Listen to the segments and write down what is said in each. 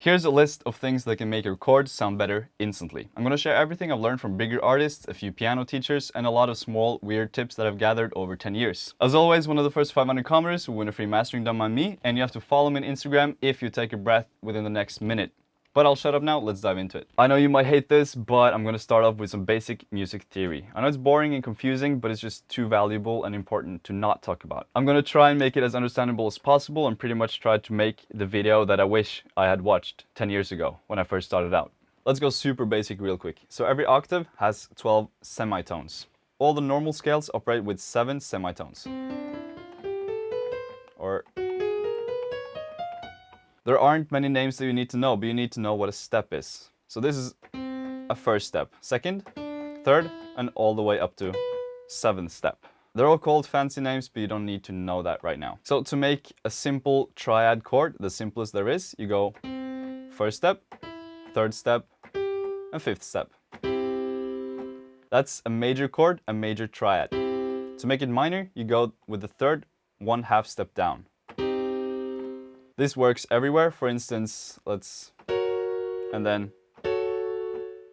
Here's a list of things that can make your chords sound better instantly. I'm going to share everything I've learned from bigger artists, a few piano teachers, and a lot of small, weird tips that I've gathered over 10 years. As always, one of the first 500 commenters will win a free mastering done by me, and you have to follow me on Instagram if you take a breath within the next minute. But I'll shut up now, let's dive into it. I know you might hate this, but I'm going to start off with some basic music theory. I know it's boring and confusing, but it's just too valuable and important to not talk about. I'm going to try and make it as understandable as possible and pretty much try to make the video that I wish I had watched 10 years ago when I first started out. Let's go super basic real quick. So every octave has 12 semitones. All the normal scales operate with 7 semitones. There aren't many names that you need to know, but you need to know what a step is. So this is a first step, second, third, and all the way up to 7th step. They're all called fancy names, but you don't need to know that right now. So to make a simple triad chord, the simplest there is, you go first step, third step, and 5th step. That's a major chord, a major triad. To make it minor, you go with the third 1/2 step down. This works everywhere. For instance, and then,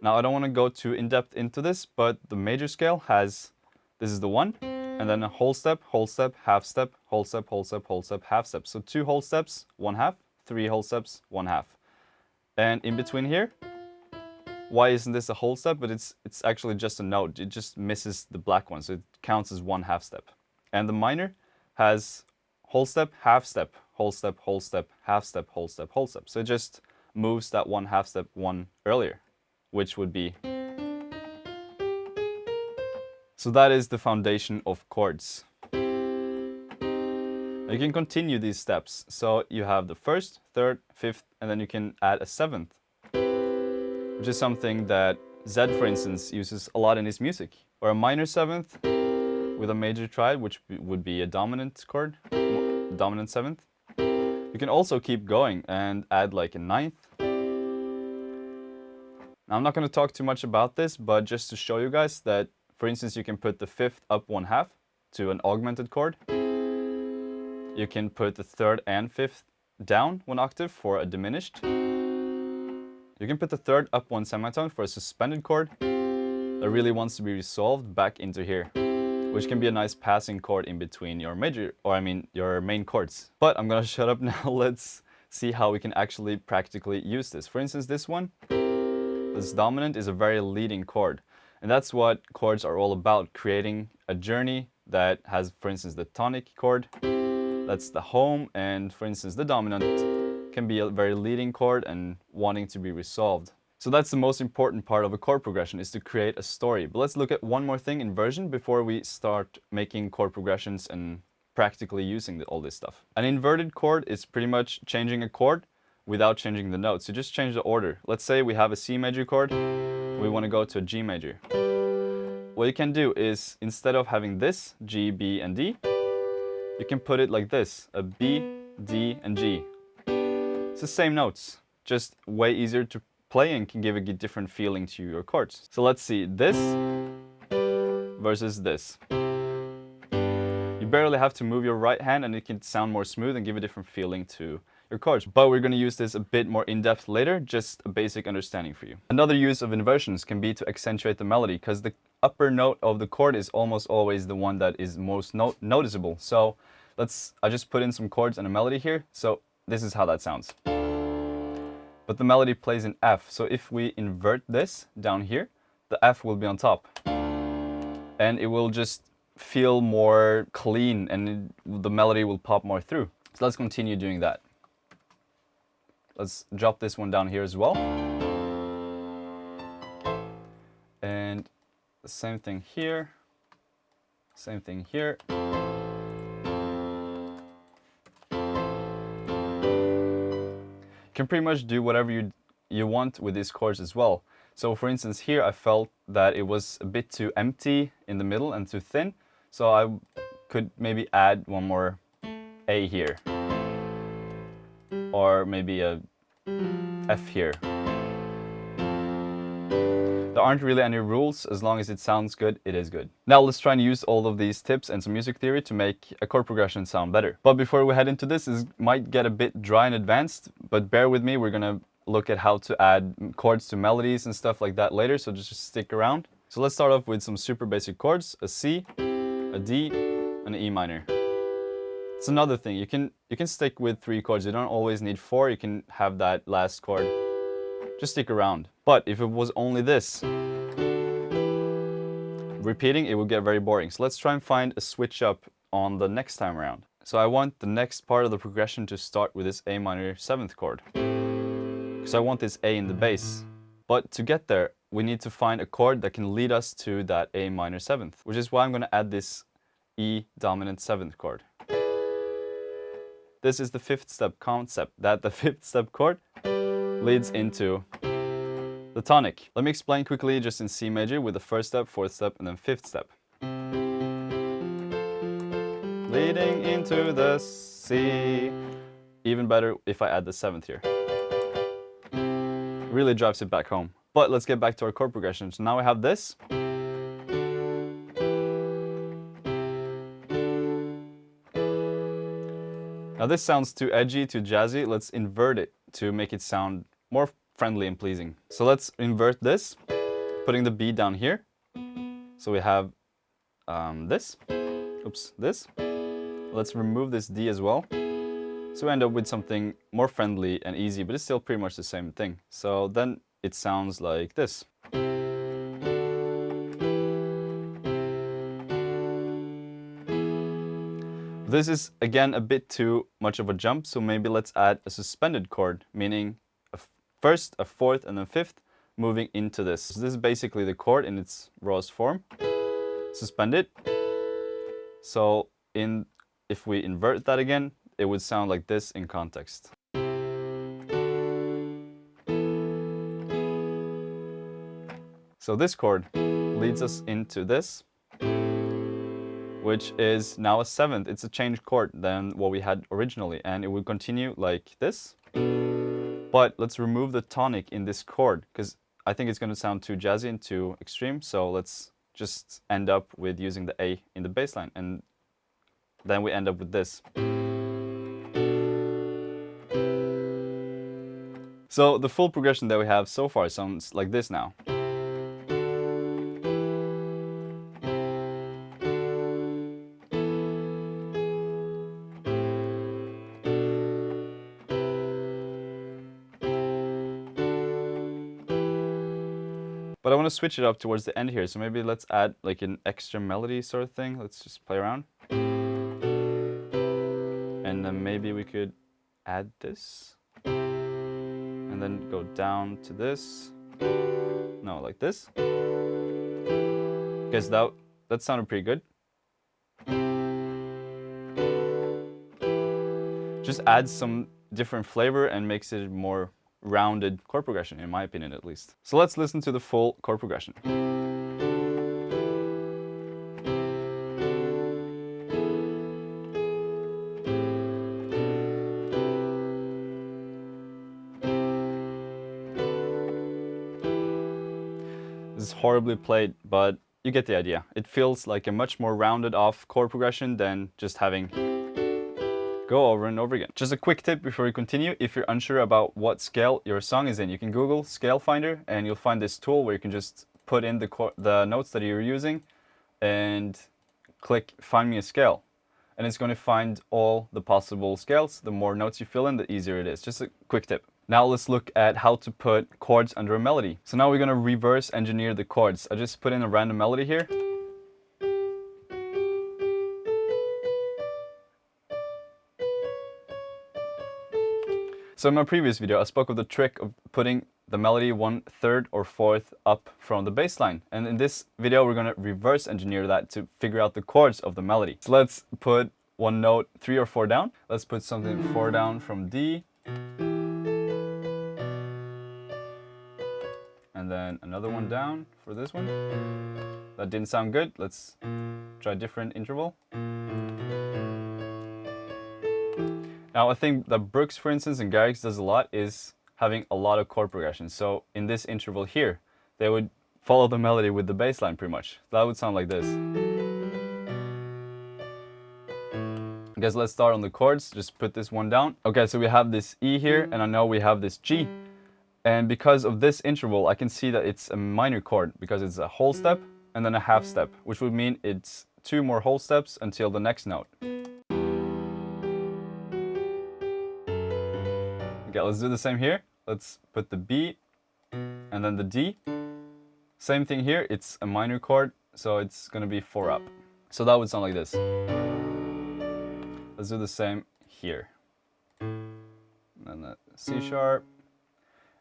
now I don't want to go too in-depth into this, but the major scale has, this is the 1, and then a whole step, half step, whole step, whole step, whole step, half step. So 2 whole steps, 1/2, 3 whole steps, 1/2. And in between here, why isn't this a whole step? But it's actually just a note. It just misses the black one, so it counts as 1/2 step. And the minor has whole step, half step, whole step, half step, whole step, whole step. So it just moves that 1/2 step one earlier, which would be. So that is the foundation of chords. You can continue these steps. So you have the first, third, 5th, and then you can add a 7th, which is something that Zed, for instance, uses a lot in his music. Or a minor 7th with a major triad, which would be a dominant chord, dominant 7th. You can also keep going and add like a 9th. Now, I'm not going to talk too much about this, but just to show you guys that, for instance, you can put the 5th up 1/2 to an augmented chord. You can put the 3rd and 5th down 1 octave for a diminished. You can put the 3rd up 1 semitone for a suspended chord that really wants to be resolved back into here, which can be a nice passing chord in between your your main chords. But I'm gonna shut up now. Let's see how we can actually practically use this. For instance, this one, this dominant, is a very leading chord. And that's what chords are all about, creating a journey that has, for instance, the tonic chord, that's the home, and for instance, the dominant can be a very leading chord and wanting to be resolved. So that's the most important part of a chord progression, is to create a story. But let's look at one more thing, inversion, before we start making chord progressions and practically using all this stuff. An inverted chord is pretty much changing a chord without changing the notes. You just change the order. Let's say we have a C major chord, we want to go to a G major. What you can do is, instead of having this, G, B, and D, you can put it like this, a B, D, and G. It's the same notes, just way easier to play and can give a different feeling to your chords. So let's see, this versus this. You barely have to move your right hand and it can sound more smooth and give a different feeling to your chords. But we're going to use this a bit more in depth later, just a basic understanding for you. Another use of inversions can be to accentuate the melody, because the upper note of the chord is almost always the one that is most noticeable. So I just put in some chords and a melody here. So this is how that sounds. But the melody plays in F. So if we invert this down here, the F will be on top. And it will just feel more clean and the melody will pop more through. So let's continue doing that. Let's drop this one down here as well. And the same thing here. Same thing here. You can pretty much do whatever you want with these chords as well. So for instance here, I felt that it was a bit too empty in the middle and too thin. So I could maybe add one more A here. Or maybe a F here. There aren't really any rules. As long as it sounds good, it is good. Now let's try and use all of these tips and some music theory to make a chord progression sound better. But before we head into this, it might get a bit dry and advanced, but bear with me, we're gonna look at how to add chords to melodies and stuff like that later, so just stick around. So let's start off with some super basic chords, a C, a D, and an E minor. It's another thing, you can stick with 3 chords, you don't always need 4, you can have that last chord. Just stick around. But if it was only this, repeating, it would get very boring. So let's try and find a switch up on the next time around. So I want the next part of the progression to start with this A minor 7th chord, because I want this A in the bass. But to get there, we need to find a chord that can lead us to that A minor 7th, which is why I'm going to add this E dominant 7th chord. This is the 5th step concept, that the 5th step chord leads into the tonic. Let me explain quickly just in C major with the 1st step, 4th step, and then 5th step. Leading into the C. Even better if I add the 7th here. Really drives it back home. But let's get back to our chord progression. So now I have this. Now this sounds too edgy, too jazzy. Let's invert it to make it sound more friendly and pleasing. So let's invert this, putting the B down here. So we have this. Oops, this. Let's remove this D as well. So we end up with something more friendly and easy, but it's still pretty much the same thing. So then it sounds like this. This is again a bit too much of a jump, so maybe let's add a suspended chord, meaning a 1st, a 4th, and then 5th, moving into this. So this is basically the chord in its rawest form. Suspended. So if we invert that again, it would sound like this in context. So this chord leads us into this, which is now a 7th. It's a changed chord than what we had originally, and it will continue like this. But let's remove the tonic in this chord, because I think it's going to sound too jazzy and too extreme, so let's just end up with using the A in the bass line, and then we end up with this. So the full progression that we have so far sounds like this now. But I want to switch it up towards the end here, so maybe let's add like an extra melody sort of thing. Let's just play around. And then maybe we could add this. And then go down to this. No, like this. Because that sounded pretty good. Just adds some different flavor and makes it more rounded chord progression, in my opinion at least. So let's listen to the full chord progression. This is horribly played, but you get the idea. It feels like a much more rounded off chord progression than just having go over and over again. Just a quick tip before we continue. If you're unsure about what scale your song is in, you can Google Scale Finder and you'll find this tool where you can just put in the notes that you're using and click Find Me a Scale. And it's going to find all the possible scales. The more notes you fill in, the easier it is. Just a quick tip. Now let's look at how to put chords under a melody. So now we're going to reverse engineer the chords. I just put in a random melody here. So in my previous video, I spoke of the trick of putting the melody 1/3 or 4th up from the bass line. And in this video, we're going to reverse engineer that to figure out the chords of the melody. So let's put one note 3 or 4 down. Let's put something 4 down from D. And then another one down for this one. That didn't sound good. Let's try a different interval. Now, a thing that Brooks, for instance, and Garrix does a lot is having a lot of chord progression. So in this interval here, they would follow the melody with the bass line pretty much. That would sound like this. I guess let's start on the chords. Just put this one down. Okay, so we have this E here, and I know we have this G. And because of this interval, I can see that it's a minor chord because it's a whole step and then a half step, which would mean it's 2 more whole steps until the next note. Okay, let's do the same here. Let's put the B and then the D. Same thing here, it's a minor chord, so it's gonna be 4 up. So that would sound like this. Let's do the same here. And then the C sharp.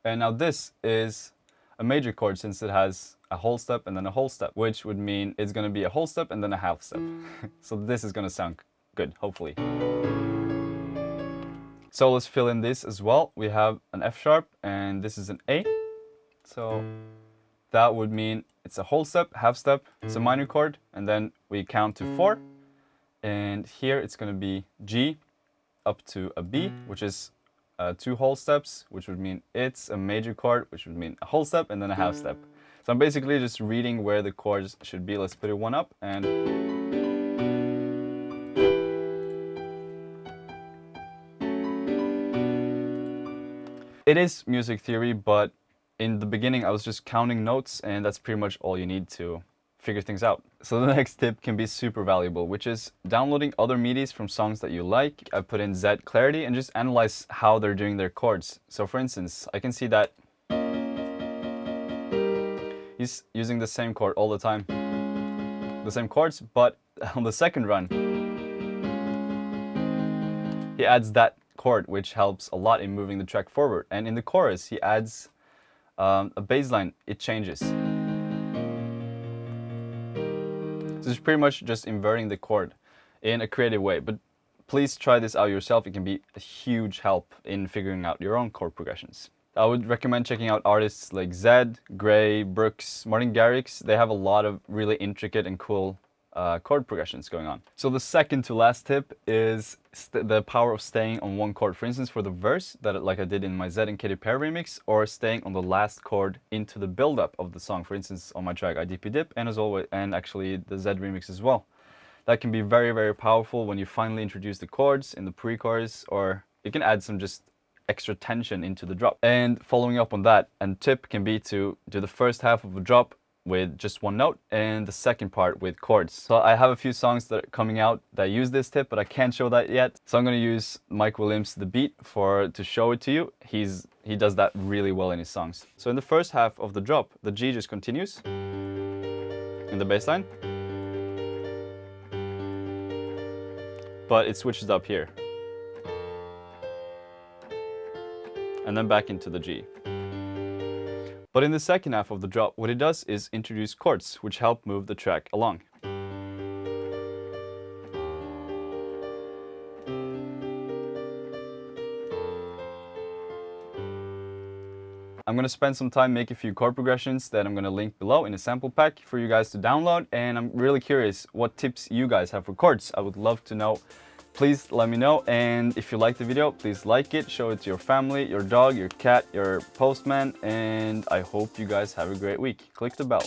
And now this is a major chord since it has a whole step and then a whole step, which would mean it's gonna be a whole step and then a half step. So this is gonna sound good, hopefully. So let's fill in this as well. We have an F sharp and this is an A. So that would mean it's a whole step, half step, it's a minor chord, and then we count to 4. And here it's going to be G up to a B, which is 2 whole steps, which would mean it's a major chord, which would mean a whole step and then a half step. So I'm basically just reading where the chords should be. Let's put it 1 up and... It is music theory, but in the beginning I was just counting notes, and that's pretty much all you need to figure things out. So the next tip can be super valuable, which is downloading other MIDIs from songs that you like. I put in Z clarity and just analyze how they're doing their chords. So for instance, I can see that he's using the same chord all the time. The same chords, but on the second run, he adds that chord, which helps a lot in moving the track forward. And in the chorus, he adds a bass line. It changes. So it's pretty much just inverting the chord in a creative way. But please try this out yourself. It can be a huge help in figuring out your own chord progressions. I would recommend checking out artists like Zed, Gray, Brooks, Martin Garrix. They have a lot of really intricate and cool chord progressions going on. So the second to last tip is the power of staying on one chord. For instance, for the verse, like I did in my Zed and Katy Perry remix, or staying on the last chord into the build-up of the song. For instance, on my track IDP Dip, and as always, and actually the Zed remix as well. That can be very, very powerful when you finally introduce the chords in the pre-chorus, or you can add some just extra tension into the drop. And following up on that, a tip can be to do the first half of a drop with just 1 note and the second part with chords. So I have a few songs that are coming out that use this tip, but I can't show that yet. So I'm going to use Mike Williams' The Beat to show it to you. He does that really well in his songs. So in the first half of the drop, the G just continues in the bass line, but it switches up here and then back into the G. But in the second half of the drop, what it does is introduce chords, which help move the track along. I'm going to spend some time making a few chord progressions that I'm going to link below in a sample pack for you guys to download. And I'm really curious what tips you guys have for chords. I would love to know. Please let me know, and if you like the video, please like it, show it to your family, your dog, your cat, your postman, and I hope you guys have a great week. Click the bell.